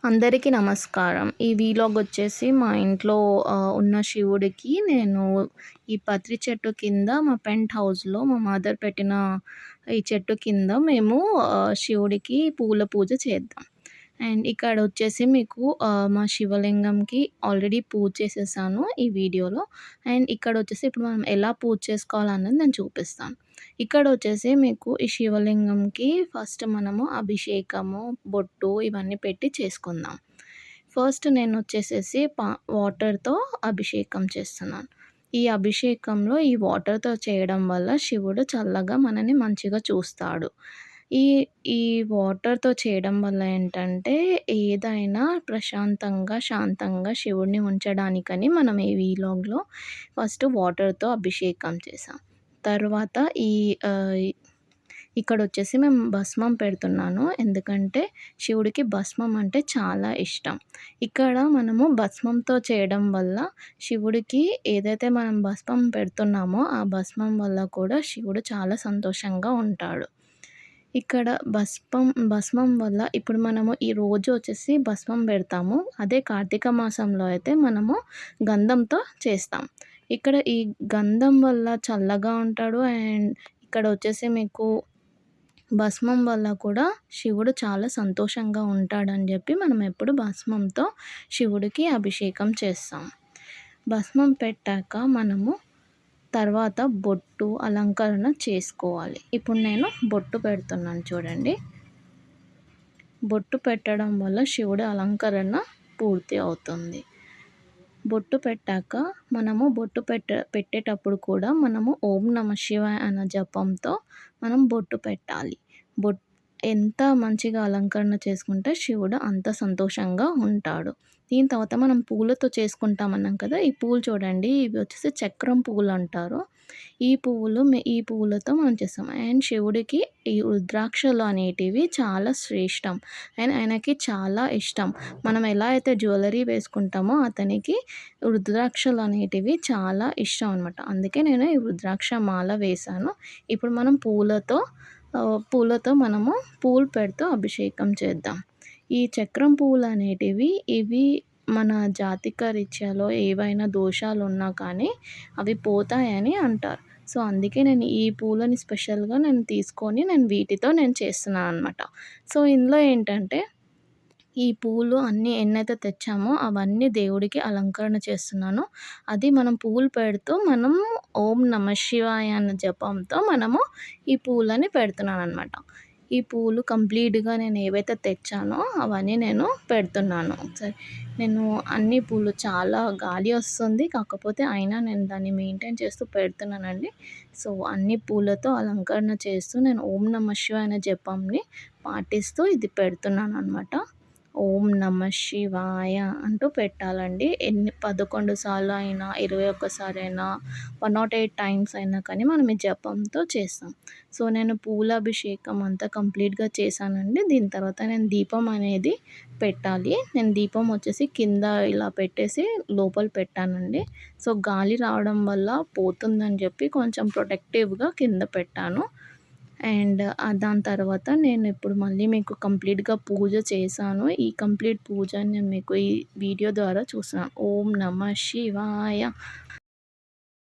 అందరికీ నమస్కారం. ఈ వీలాగ్ వచ్చేసి మా ఇంట్లో ఉన్న శివుడికి నేను ఈ పత్రి చెట్టు కింద మా పెంట్ హౌస్‌లో మా మదర్ పెట్టిన ఈ చెట్టు కింద మేము శివుడికి పూల పూజ చేద్దాం. అండ్ ఇక్కడొచ్చేసి మీకు మా శివలింగంకి ఆల్రెడీ పూజ చేసేసాను ఈ వీడియోలో. అండ్ ఇక్కడొచ్చేసి ఇప్పుడు మనం ఎలా పూజ చేసుకోవాలన్నది నేను చూపిస్తాను. ఇక్కడొచ్చేసి మీకు ఈ శివలింగంకి ఫస్ట్ మనము అభిషేకము, బొట్టు ఇవన్నీ పెట్టి చేసుకుందాం. ఫస్ట్ నేనొచ్చేసేసి వాటర్‌తో అభిషేకం చేస్తున్నాను. ఈ అభిషేకంలో ఈ వాటర్‌తో చేయడం వల్ల శివుడు చల్లగా మనని మంచిగా చూస్తాడు. ఈ ఈ వాటర్‌తో చేయడం వల్ల ఏంటంటే, ఏదైనా ప్రశాంతంగా, శాంతంగా శివుడిని ఉంచడానికని మనం ఈ వీలాగ్‌లో ఫస్ట్ వాటర్‌తో అభిషేకం చేశాం. తర్వాత ఆహ్, ఇక్కడొచ్చేసి మేము భస్మం పెడుతున్నాను. ఎందుకంటే, శివుడికి భస్మం అంటే చాలా ఇష్టం. ఇక్కడ మనము భస్మంతో చేయడం వల్ల శివుడికి ఏదైతే మనం భస్మం పెడుతున్నామో, ఆ భస్మం వల్ల కూడా శివుడు చాలా సంతోషంగా ఉంటాడు. ఇక్కడ భస్మం వల్ల ఇప్పుడు మనము ఈ రోజు వచ్చేసి భస్మం పెడతాము. అదే కార్తీక మాసంలో అయితే మనము గంధంతో చేస్తాం. ఇక్కడ ఈ గంధం వల్ల చల్లగా ఉంటాడు. అండ్ ఇక్కడ వచ్చేసి మీకు భస్మం వల్ల కూడా శివుడు చాలా సంతోషంగా ఉంటాడని చెప్పి మనం ఎప్పుడు భస్మంతో శివుడికి అభిషేకం చేస్తాం. భస్మం పెట్టాక మనము తర్వాత బొట్టు, అలంకరణ చేసుకోవాలి. ఇప్పుడు నేను బొట్టు పెడుతున్నాను చూడండి. బొట్టు పెట్టడం వల్ల శివుడి అలంకరణ పూర్తి అవుతుంది. బొట్టు పెట్టాక మనము బొట్టు పెట్టేటప్పుడు కూడా మనము ఓం నమః శివాయ అన్న జపంతో మనం బొట్టు పెట్టాలి. ఎంత మంచిగా అలంకరణ చేసుకుంటే శివుడు అంత సంతోషంగా ఉంటాడు. దీని తర్వాత మనం పూలతో చేసుకుంటామన్నాం కదా! ఈ పూలు చూడండి, ఇవి వచ్చేసి చక్రం పువ్వులంటారు. ఈ పువ్వులతో మనం చేస్తాం. అండ్ శివుడికి ఈ రుద్రాక్షలు అనేటివి చాలా శ్రేష్టం. అండ్ ఆయనకి చాలా ఇష్టం. మనం ఎలా అయితే జ్యువెలరీ వేసుకుంటామో అతనికి రుద్రాక్షలు అనేటివి చాలా ఇష్టం అనమాట. అందుకే నేను ఈ రుద్రాక్ష మాల వేశాను. ఇప్పుడు మనం పూలతో మనము పూలు పెడుతూ అభిషేకం చేద్దాం. ఈ చక్రం పువ్వులనేటివి ఇవి మన జాతక రీత్యాలో ఏవైనా దోషాలున్నా కానీ అవి పోతాయని అంటారు. సో, అందుకే నేను ఈ పూలని స్పెషల్‌గా తీసుకొని వీటితో చేస్తున్నాననమాట. సో, ఇందులో ఏంటంటే ఈ పూలు అన్నీ ఎన్నైతే తెచ్చామో అవన్నీ దేవుడికి అలంకరణ చేస్తున్నాను. అది మనం పూలు పెడుతూ మనం ఓం నమః శివాయ అన్న జపంతో మనము ఈ పూలని పెడుతున్నాననమాట. ఈ పూలు కంప్లీట్‌గా నేను ఏవైతే తెచ్చానో అవన్నీ నేను పెడుతున్నాను. సరే, నేను అన్ని పూలు చాలా గాలి వస్తుంది. కాకపోతే అయినా నేను దాన్ని మెయింటైన్ చేస్తూ పెడుతున్నానండి. సో, అన్ని పూలతో అలంకరణ చేస్తూ నేను ఓం నమః శివాయ అనే జపంని పాటిస్తూ ఇది పెడుతున్నాననమాట. ఓం నమః శివాయ అంటూ పెట్టాలండి. 11 సార్లు అయినా, 21 సారైనా, 108 టైమ్స్ అయినా కానీ మనం ఈ జపంతో చేస్తాం. సో, నేను పూలాభిషేకం అంతా కంప్లీట్‌గా చేశానండి. దీని తర్వాత నేను దీపం అనేది పెట్టాలి. నేను దీపం వచ్చేసి కింద ఇలా పెట్టేసి లోపల పెట్టానండి. సో, గాలి రావడం వల్ల పోతుందని చెప్పి కొంచెం ప్రొటెక్టివ్‌గా కింద పెట్టాను. అండ్ దాని తర్వాత నేను ఇప్పుడు మళ్ళీ మీకు కంప్లీట్‌గా పూజ చేశాను. ఈ కంప్లీట్ పూజని నేను మీకు ఈ వీడియో ద్వారా చూస్తున్నాను. ఓం నమః శివాయ.